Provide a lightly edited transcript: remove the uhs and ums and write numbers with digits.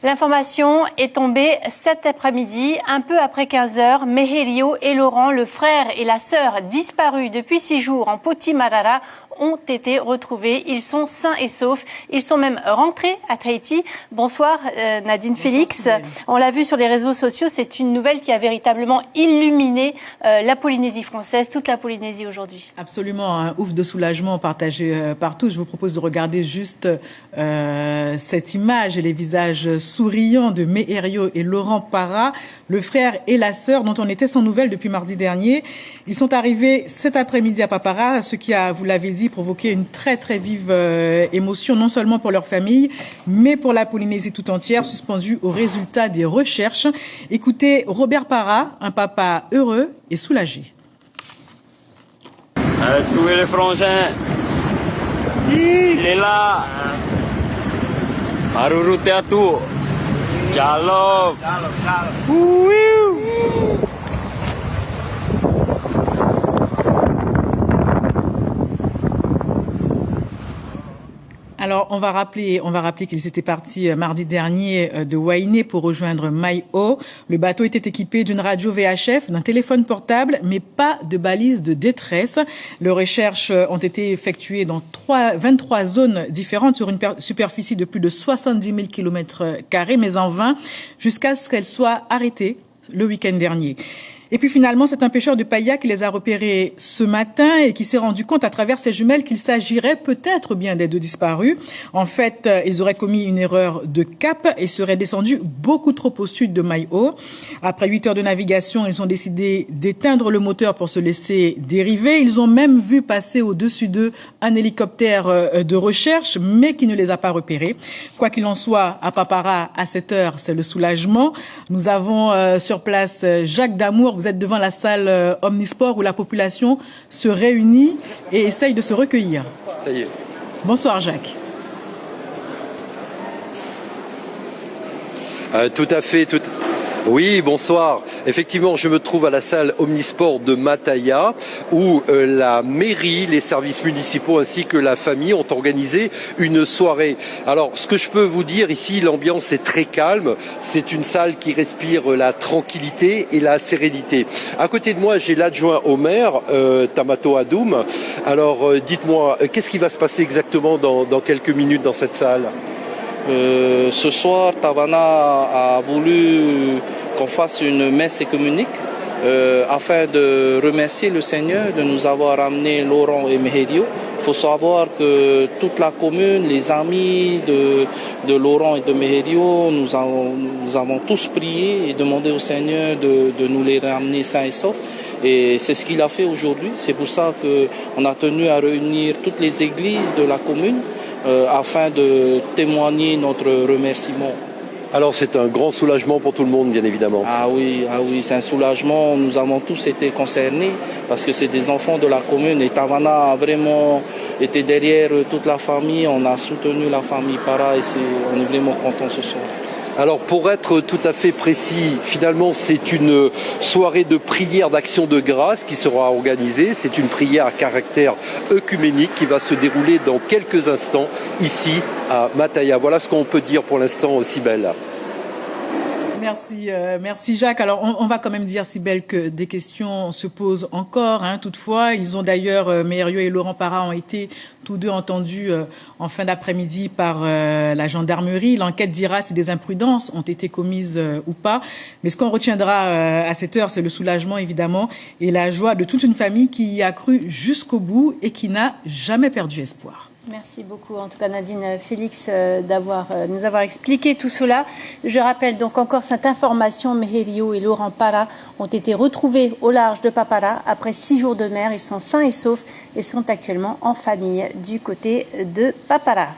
L'information est tombée cet après-midi, un peu après 15 heures. Meherio et Laurent, le frère et la sœur disparus depuis 6 jours en Potimarara, ont été retrouvés. Ils sont sains et saufs. Ils sont même rentrés à Tahiti. Bonsoir Nadine Félix. Bonsoir, on l'a vu sur les réseaux sociaux, c'est une nouvelle qui a véritablement illuminé la Polynésie française, toute la Polynésie aujourd'hui. Absolument, un ouf de soulagement partagé par tous. Je vous propose de regarder juste cette image et les visages souriants de Meherio et Laurent Para, le frère et la sœur dont on était sans nouvelles depuis mardi dernier. Ils sont arrivés cet après-midi à Papara, ce qui a, vous l'avez dit, provoqué une très très vive émotion, non seulement pour leur famille, mais pour la Polynésie tout entière, suspendue au résultat des recherches. Écoutez Robert Para, un papa heureux et soulagé. Trouver les frangins. Il est là. Marurute à tout. Ciao. Alors, on va rappeler qu'ils étaient partis mardi dernier de Wainé pour rejoindre Maïo. Le bateau était équipé d'une radio VHF, d'un téléphone portable, mais pas de balises de détresse. Les recherches ont été effectuées dans 23 zones différentes sur une superficie de plus de 70 000 km², mais en vain, jusqu'à ce qu'elles soient arrêtées le week-end dernier. Et puis finalement, c'est un pêcheur de pailla qui les a repérés ce matin et qui s'est rendu compte à travers ses jumelles qu'il s'agirait peut-être bien des deux disparus. En fait, ils auraient commis une erreur de cap et seraient descendus beaucoup trop au sud de Maïo. Après 8 heures de navigation, ils ont décidé d'éteindre le moteur pour se laisser dériver. Ils ont même vu passer au-dessus d'eux un hélicoptère de recherche, mais qui ne les a pas repérés. Quoi qu'il en soit, à Papara, à cette heure, c'est le soulagement. Nous avons sur place Jacques Damour. Vous êtes devant la salle Omnisport où la population se réunit et essaye de se recueillir. Ça y est. Bonsoir Jacques. Tout à fait. Oui, bonsoir. Effectivement, je me trouve à la salle Omnisport de Mataya où la mairie, les services municipaux ainsi que la famille ont organisé une soirée. Alors, ce que je peux vous dire ici, l'ambiance est très calme. C'est une salle qui respire la tranquillité et la sérénité. À côté de moi, j'ai l'adjoint au maire, Tamato Adoum. Alors, dites-moi, qu'est-ce qui va se passer exactement dans quelques minutes dans cette salle ? Ce soir, Tavana a voulu qu'on fasse une messe écuménique afin de remercier le Seigneur de nous avoir amené Laurent et Meherio. Il faut savoir que toute la commune, les amis de Laurent et de Meherio, nous avons tous prié et demandé au Seigneur de nous les ramener sains et saufs. Et c'est ce qu'il a fait aujourd'hui. C'est pour ça qu'on a tenu à réunir toutes les églises de la commune afin de témoigner notre remerciement. Alors c'est un grand soulagement pour tout le monde, bien évidemment. Ah oui, c'est un soulagement. Nous avons tous été concernés parce que c'est des enfants de la commune et Tavana a vraiment été derrière toute la famille. On a soutenu la famille Para et on est vraiment contents ce soir. Alors pour être tout à fait précis, finalement c'est une soirée de prière d'action de grâce qui sera organisée. C'est une prière à caractère œcuménique qui va se dérouler dans quelques instants ici à Mataya. Voilà ce qu'on peut dire pour l'instant, Cybèle. Merci Jacques. Alors on va quand même dire, Cybèle, que des questions se posent encore. Toutefois, ils ont d'ailleurs, Meherio et Laurent Para ont été tous deux entendus en fin d'après-midi par la gendarmerie. L'enquête dira si des imprudences ont été commises ou pas. Mais ce qu'on retiendra à cette heure, c'est le soulagement évidemment et la joie de toute une famille qui y a cru jusqu'au bout et qui n'a jamais perdu espoir. Merci beaucoup, en tout cas Nadine Félix, nous avoir expliqué tout cela. Je rappelle donc encore cette information, Meherio et Laurent Para ont été retrouvés au large de Papara après 6 jours de mer. Ils sont sains et saufs et sont actuellement en famille du côté de Papara.